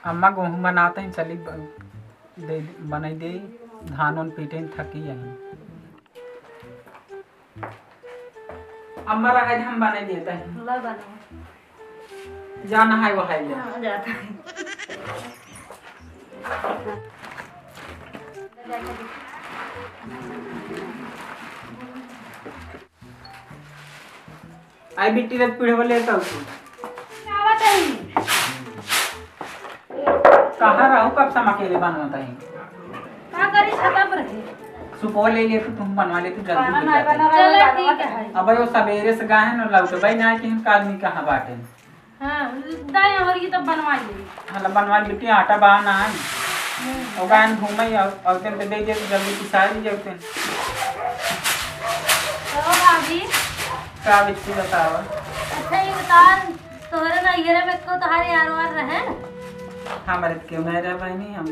अम्मा गेहूँ बनाते हैं चली दे बनाई दे धान उन पीटे थकी यहीं अम्मा रहा हम बनाई देता है जाना है वो है जाता है आई बिट्टी रत पीढ़े वाले लेता हूँ कहाँ रहूँ कब सम अकेले बनवाता है सुपौल ले ले तुम बनवा ले तू जल्दी अब वो सवेरे से गाहे न लौट भाई ना कि हम कालमी कहाँ बाटे हां दाई और ये तो बनवा ले हला बनवा बिट्टी आटा बहाना है और गान घूमे और तेल दे दे जल्दी पिसा दी जाते तो भाभी का बिट्टी बताओ अच्छा ये बता तोहरे ना ये में को तुम्हारे यार वार रहे हमारे क्यों नहीं रह भाई नहीं हम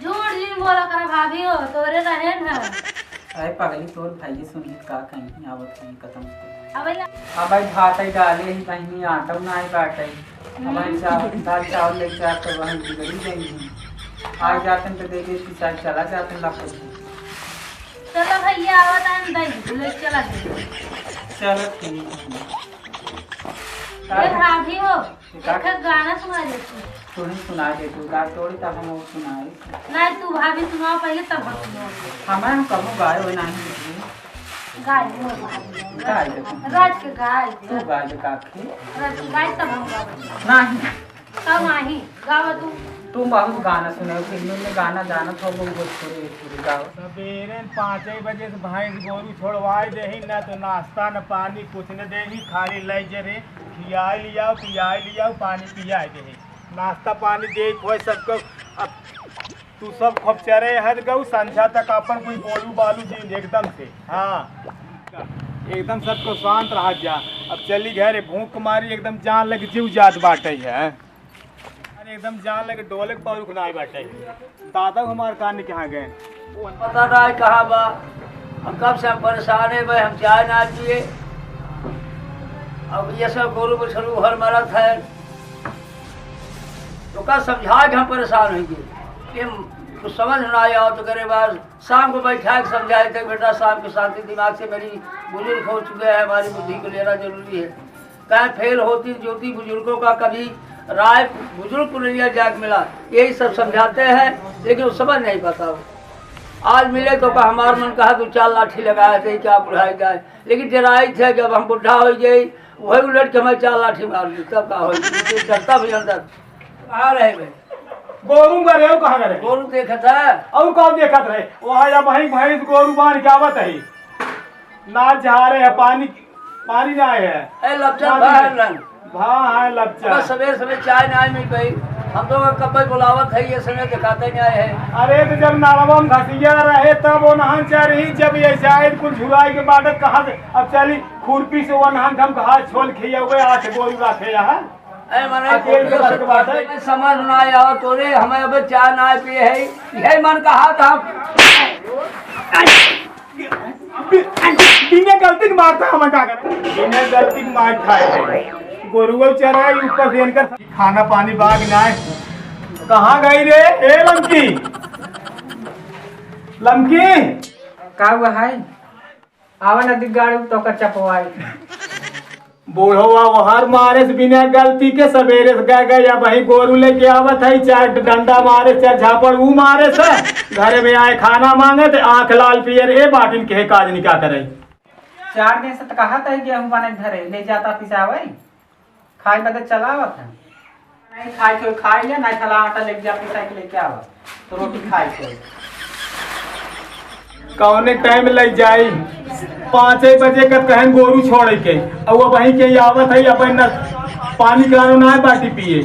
झूठ झूठ बोला कर भाभी हो तोरे रहे ना अरे पगली तोर भाई सुनी का कहीं आवत कहीं खत्म अब अब भात ही डाले ही कहीं आटा ना ही बाटे अब दाल चावल ले जा कर वहीं बिगड़ी जाएंगी आज जाते हैं तो दे दे पिसा चला जाते हैं लापत चलो भैया आवत आन दई ले चला चलो ठीक ये भाभी हो एक गाना सुना दे तू ही सुना दे तू गा थोड़ी तब हम वो सुनाए नहीं तू भाभी सुनाओ पहले तब हम सुनाओ हमारे हम कब गाए हो नहीं गाय गाय राज के गाय तू गाय काके राज के गाय तब हम गावे नहीं तब नहीं गावा तू बहुत गाना सुने फिल्म में गाना जाना थो वो थोड़े गाओ सवेरे 5 बजे से भैंस गोरू छोड़वाई देही ना तो नाश्ता न पानी कुछ न देही खाली लई जे रे खियाई लियाओ पानी पियाई देही नाश्ता पानी दे कोई सबको अब तू सब खूब चरे हद गऊ संध्या तक अपन कोई बोलू बालू जी एकदम से हाँ एकदम सबको शांत रह जा अब चली घरे भूख मारी एकदम जान लग जीव जात बाटे है एकदम जान लगे डोले के पाऊ खुनाई बाटे दादा हमारे कहानी कहाँ गए पता नहीं कहाँ बा हम कब से हम परेशान है भाई हम चाय ना पिए अब ये सब गोरू बछरू घर मरत है तो का समझा के हम परेशान होंगे कि कुछ समझ ना आया तो करे बाद शाम को बैठा के समझाए थे बेटा शाम के शांति दिमाग से मेरी बुजुर्ग हो चुके हैं हमारी बुद्धि को लेना जरूरी है कहीं फेल होती ज्योति बुजुर्गों का कभी राय बुजुर्ग को नहीं जाग मिला यही सब समझाते हैं लेकिन वो समझ नहीं पाता वो आज मिले तो का हमारा मन कहा तो 4 लाठी लगाए थे क्या बुढ़ाई जाए लेकिन डराई थे जब हम बुढ़ा हो गई वही उलट के मैं 4 लाठी मार ली तब का हो डरता भी अंदर आ रहे भाई गोरू गए कहाँ गए गोरू देखा था और कौन देखत रहे वहाँ या वहीं भैंस गोरू बांध के आवत है नाच जा रहे हैं पानी ना आए है हाँ लपचा सवेरे सवेरे चाय ना मिल गई हम तो कब बुलावत है ये समय दिखाते नहीं आए हैं अरे तो जब नालवा में घसिया रहे तब वो नहान चाह रही जब ये शायद कुछ झुराई के बाद कहा अब चली खुरपी से वो नहान हम कहा छोल खिया हुए 8 गोरू रखे यहाँ समझ ना आया तोरे हमें अब चाय ना पिए है यही मन कहा था बिना गलती के मारता हम क्या करें बिना गलती के मार खाए गोरुआ चराई ऊपर देन कर खाना पानी बाग ना कहाँ गई रे ए लमकी का हुआ है आवा नदी गाड़ी तो का चपवाई बूढ़वा वहार मारे से बिना गलती के सवेरे से गए या वही गोरू लेके आवत है 4 डंडा मारे 4 झापड़ ऊ मारे से घरे में आए खाना मांगे तो आंख लाल पियर ए बाटिन के काज नहीं क्या करे 4 दिन से तो कहा था गेहूँ बने घरे ले जाता पिसावे खाए बदे चलावत है नहीं खाए तो खाए ले नहीं थला आटा लेके जा पिसा के लेके आवत तो रोटी खाए तो कौने टाइम लग जाई 5 बजे का कहन गोरू छोड़े के और वहीं के आवत है अपन पानी गानो ना बाटी पिए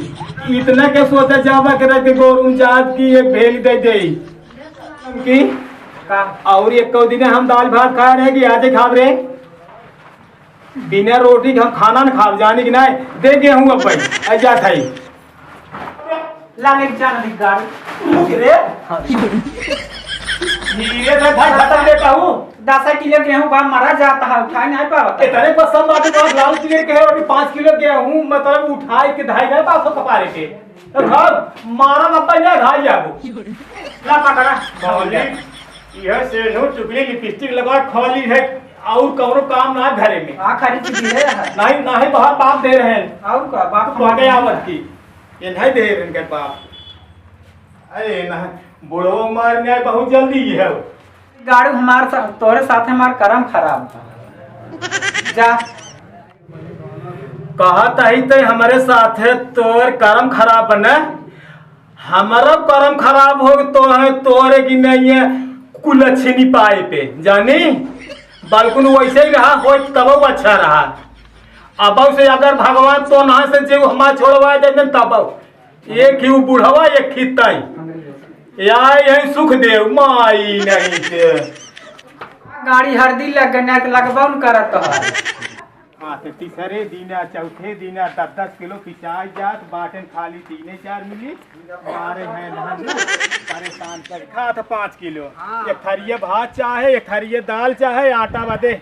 इतना के सोचा जावा करे के गोरू जात की एक भेल दे दे की का और एक को दिन हम दाल भात खा रहे कि आज खाब रे बिना रोटी के हम खाना न खाब जानी कि नहीं दे गेहूं अब भाई ऐसा था ला ले जाना दी गाड़ी रे धीरे से भाई खत्म देता हूँ 10 किलो गेहूं बा मरा जाता है उठाई नहीं पावत इतने पसंद बात बात लाल किलो के है और 5 किलो गेहूं मतलब उठाई के धाई गए 500 कपारे के तो घर मारा मत ना घाई जाबो ला पकड़ा खौली यह से नो चुगली लिपस्टिक लगा खौली है और कौनो काम ना घरे में आखरी चीज है नहीं नहीं बाहर बाप दे रहे हैं और का बाप तो के आवत की ये नहीं दे रहे इनके बाप अरे ना बुढ़ो मारने बहुत जल्दी है गाड़ी तोरे साथ हमार करम खराब था जा कहत ही तो हमारे साथ है तोर कर्म खराब न हमारा कर्म खराब हो तो है तोरे की नहीं है कुल अच्छे नहीं पाए पे जानी बालकुन वैसे ही रहा हो तब अच्छा रहा अब से अगर भगवान तो ना से जो हमारा छोड़वा दे तब एक ही बुढ़वा एक ही तई या यही सुख देव माई नहीं के गाड़ी हरदी लग गने के लगबौन करत है हाँ तो तीसरे दिन चौथे दिन 10-10 किलो पिचाई जात बाटन खाली 3-4 मिली मारे हैं नहन परेशान कर खा था 5 किलो एक थरिये भात चाहे एक थरिये दाल चाहे आटा बदे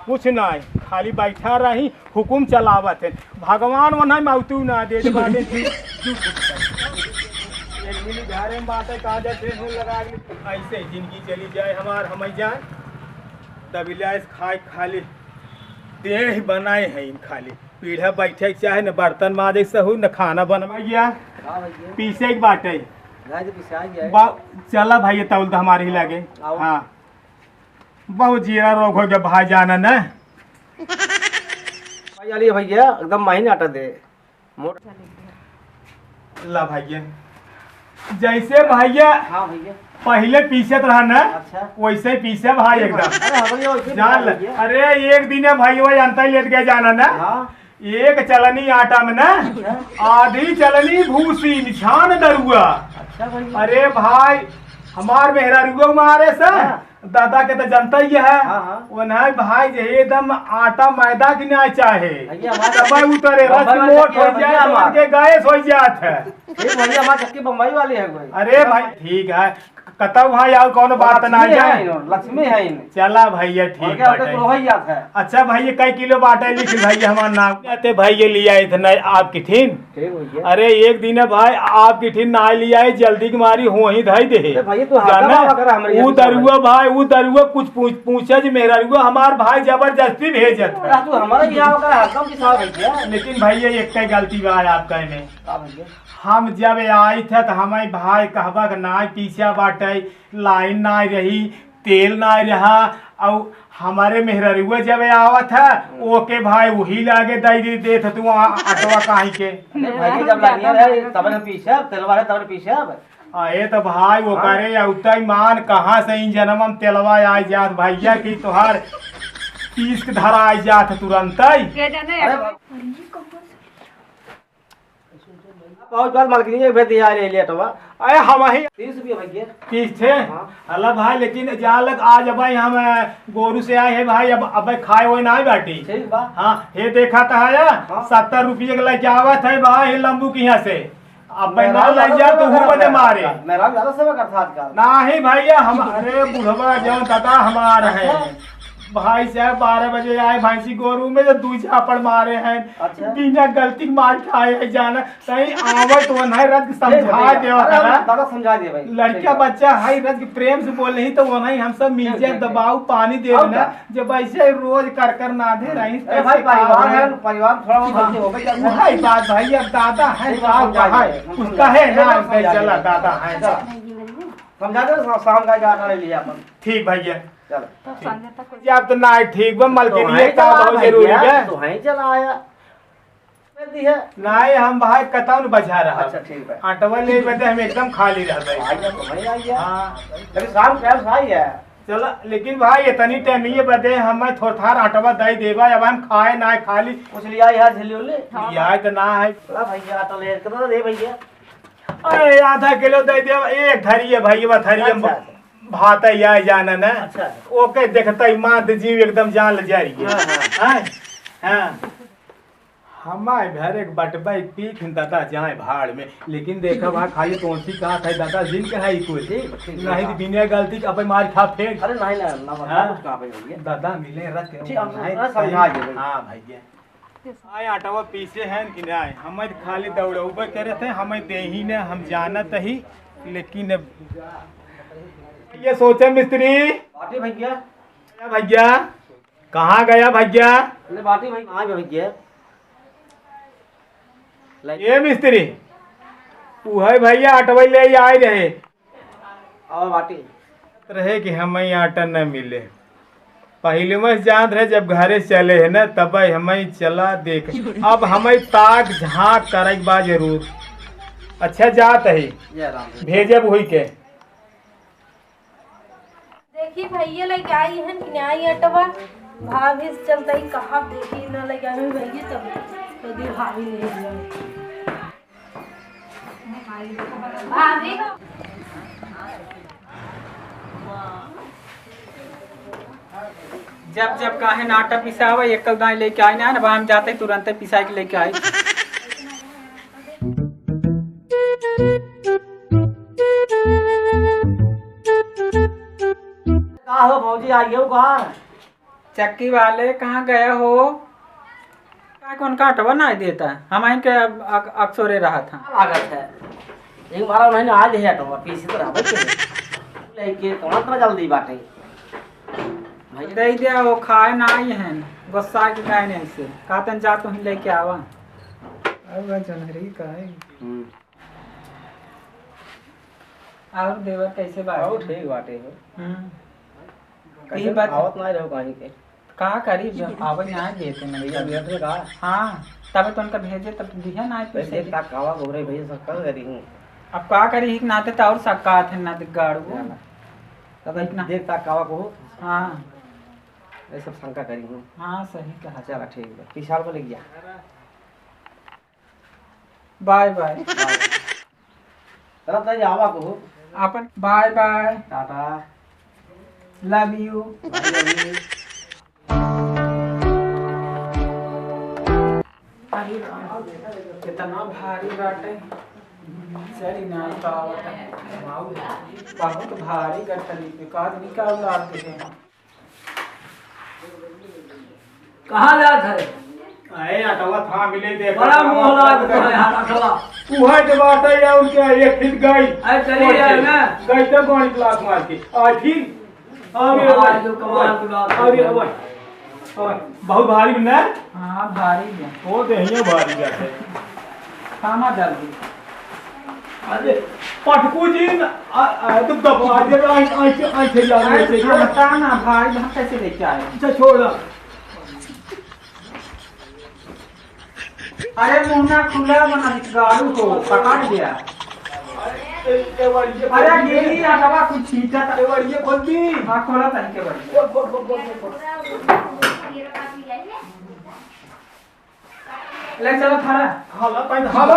कुछ नहीं खाली बैठा रही हुकुम चलावत है भगवान वहाँ मौतू ना दे बाटे एक मिली घरे में बातें काजा ट्रेन लगा ऐसे जिंदगी चली जाए हमार हम जाए तबिला खाए खाली देह बनाए हैं इन खाली पीढ़ा बैठे चाहे न बर्तन माजे सहू न खाना बनवाइया पीछे एक बाटे चला भाई तौल तो हमारे ही लगे हाँ बहुत जीरा रोग हो गया भाई जाना न भैया एकदम महीने आटा दे ला भैया जैसे भैया हाँ भैया पहले पीछे रहा न अच्छा वैसे पीछे भाई एकदम जान ल भैया अरे एक दिन भाई वही अंतर लेट गया जाना न हाँ एक चलनी आटा में न आधी चलनी भूसी निछान दरुआ अच्छा भैया अरे भाई हमार मेहरा रुआ मारे से दादा के तो जनता ही है वो नहीं भाई जे एकदम आटा मैदा की नहीं चाहे दबाई उतरे रस मोट हो जाए तो के गैस हो जात है भैया हमारे चक्की बम्बई वाली है कोई अरे भाई ठीक है कतौ भाई और कौन बात ना जाए लक्ष्मी है चला भैया ठीक है अच्छा भैया कई किलो बाटा लिख भैया हमारा नाम कहते भैया लिया इतना आपकी ठीन अरे एक दिन है भाई आपकी ठीन ना लिया जल्दी की मारी हो ही धाई दे वो दरुआ भाई वो दरुआ कुछ पूछे जी मेरा रुआ हमार भाई जबरदस्ती भेजत है लेकिन भैया एक गलती बात आपका में हम जब आई थे तो हमारे भाई कहबा ना पीछा बाटे लाइन ना रही तेल ना रहा और हमारे मेहरुआ जब आवत है ओके भाई वही लागे दे दे तू अटवा कहीं के आए तो भाई वो करे उतना मान कहाँ से इन जन्म हम तेलवा आ जात भैया की तोहार पीस के धरा आ जात तुरंत बहुत बार मालकिनी भेज दिया ले तो अरे हम ही 30 रुपया भैया पीछे अल्लाह भाई लेकिन जालक आज भाई हम गोरू से आए हैं भाई अब खाए हुए ना बाटी ठीक बा हाँ ये देखा था 70 रुपये के लेके आवत है भाई लंबू की यहाँ से अब ना ले जा तो हूँ बने मारे मेरा ज्यादा सेवा करता आजकल ना ही भैया हम अरे बुढ़वा जो दादा हमारा है भाई साहब 12 बजे आए भैंसी गोरू में जो 2 झापड़ मारे हैं बिना गलती मार के आए हैं जाना सही आवत वो नहीं रज समझा देवा समझा दे भाई लड़का बच्चा है रज प्रेम से बोल नहीं तो वो नहीं हम सब मिल दबाव पानी दे ना जब ऐसे रोज कर ना दे रही परिवार थोड़ा भाई बात भाई अब दादा है उसका है ना चला दादा है समझा दे शाम का आटा ले लिया अपन ठीक भैया तो आप तो ना ठीक बा मलकिनी का बहुत जरूरी है तो है चला आया नहीं हम भाई कतौन बचा रहा अच्छा ठीक है आटवा ले बदे हम एकदम खाली रहते हां लेकिन शाम टाइम सही है चलो लेकिन भाई इतनी टाइम ये बदे हम थोड़ा थार आटवा दई देबा अब हम खाए ना खाली कुछ लिया यार झिल्ली ले यार तो ना है भैया आटा ले कितना दे भैया अरे आधा किलो दे दे एक धरिए भैया धरिए भात या जाना ना अच्छा ओके देखता माँ जीव एकदम जान ले जा रही है हमारे घर एक बटबा पीख दादा जाए भाड़ में, लेकिन देखा वहाँ खाली तोसी कहा था दादा जिन के है कुछ नहीं तो बिना गलती के अपन मार खा फेंक। अरे नहीं ना हाँ? कुछ कहाँ पे भैया दादा मिले रख के ठीक, हम नहीं, समझा सही। देंगे। हाँ भैया आए आटावा पीछे हैं कि नहीं, हमें खाली दौड़े करे थे, हमें दे ही ने हम जानत ही, लेकिन ये सोचे मिस्त्री बाटी भैया भैया कहाँ गया भैया ले बाटी भाई कहाँ पे भैया ये मिस्त्री है भैया आटवा ले आए रहे और बाटी रहे कि हमें आटा न मिले। पहले में जान रहे जब घरे चले है ना तब हमें चला देख, अब हमें ताक झाँक करे बा जरूर। अच्छा जात है जय राम भेजे हुई के देखी भैया लेके आई है कि नहीं आई अटवा भाभी से चलता ही कहा देखी ना लेके आई भैया तब तो दी भाभी ले गया भाभी जब जब काहे ना आटा पिसावा एक दाई लेके आए ना हम जाते तुरंत पिसा के लेके आए। कहाँ हो भौजी आई हो कहाँ चक्की वाले कहाँ गए हो? क्या कौन काटवा नहीं देता, हम के अक्सरे रहा था। लागत है एक मारा नहीं आज है तो पीछे तो रहबे लेके कहाँ जल्दी बाटे दे दिया वो खाए ना आई है गुस्सा के काहे नहीं से कहते जा तू ही लेके आवा। अब जनहरी काहे और देवर कैसे बात? बहुत ठीक बाटे हो कहीं बात आवत नहीं रहो कहीं के का करी जब आवे ना देते ना भैया भेज दे का हाँ तब तो उनका भेजे तब दिया ना पैसे पैसे। का कावा गोरे भैया सब कर करी हूं अब का करी हिक नाते तो और सक्का थे ना गाड़ू तब इतना देर तक कावा को हाँ ये सब शंका करी हूं हाँ सही कहा। चला ठीक है पिछाल को ले गया बाय बाय चला तो आवा को अपन bye bye ta-ta love you. कितना भारी बाटे चली ना पावत बहुत भारी गठरी पे काज निकाल लाते हैं। कहाँ जात है अरे आटवा था मिले देख बड़ा मोह लाग तो है हाथ अठवा उहा के बात है या उनके एक फिट गई अरे चली जाए ना गई तो गोली क्लास मार के आज फिर अबे आज जो कमाल की बात है। अबे अबे बहुत भारी बना हाँ भारी है वो देहियो भारी जाते खामा जल्दी। अरे पटकू जी तुम दबा दे आई से जा रहे थे बता ना भाई हम कैसे लेके आए? अच्छा छोड़ अरे मुन्ना खुला बना गाड़ू को पकड़ दिया। अरे गिरी आटवा कुछ छीटा था ये खोल दी हाँ खोला था इनके बड़ी ले चलो थारा हाला पाइन हाला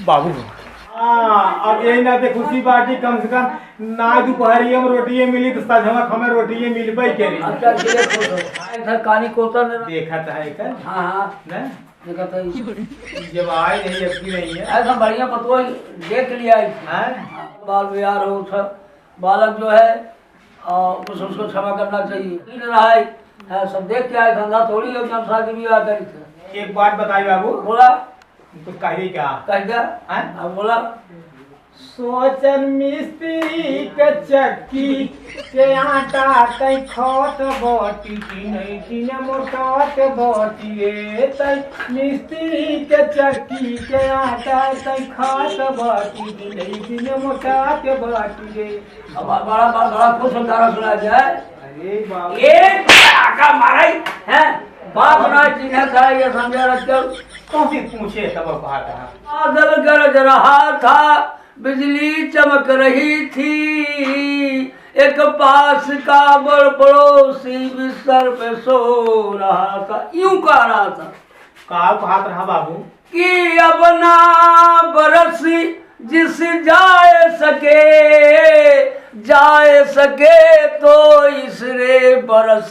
बाबू हाँ अब यही ना थे खुशी बाटी कम से कम ना दोपहरिया में रोटियां मिली तो साझा हमें रोटियां मिल पाई के रही अच्छा किले फोटो इधर कानी कोतर ने देखा था है कर हां हां ना देखा तो जब आए नहीं अब की नहीं है ऐसा बढ़िया पतवा देख लिया हाँ बाल विहार हो सब बालक जो है कुछ उसको क्षमा करना चाहिए इन रहा है सब देख के आए धंधा थोड़ी है कि हम शादी ब्याह करी थे एक बात बताइए बाबू बोला तो कह रही क्या कह गया हाँ? अब बोला सोचन मिस्त्री के चक्की के आटा तै खत बटी की नहीं दिन मोटात बटी रे तै मिस्त्री के चक्की के आटा तै खत बटी की नहीं दिन मोटात बटी रे। अब बड़ा बड़ा बड़ा कुछ समझाना सुना जाए अरे बाबू एक आका माराई है बाप ना चिन्ह था ये समझा रखकर कौन सी पूछे तब बात है बादल गरज रहा था बिजली चमक रही थी एक पास का बड़ पड़ोसी बिस्तर पे सो रहा था यूं कह रहा था का बात रहा बाबू कि अब ना बरस जिस जाए सके जाए सके तो इसरे बरस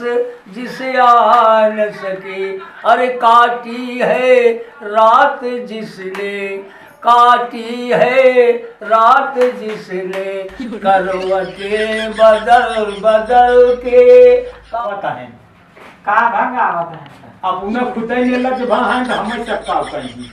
जिसे आ न सके। अरे काटी है रात जिसने, काटी है रात जिसने, करवटे बदल बदल के। पता है का भंग आवत है। अब उन्हें खुद ही लग भाई हमें चक्का कहीं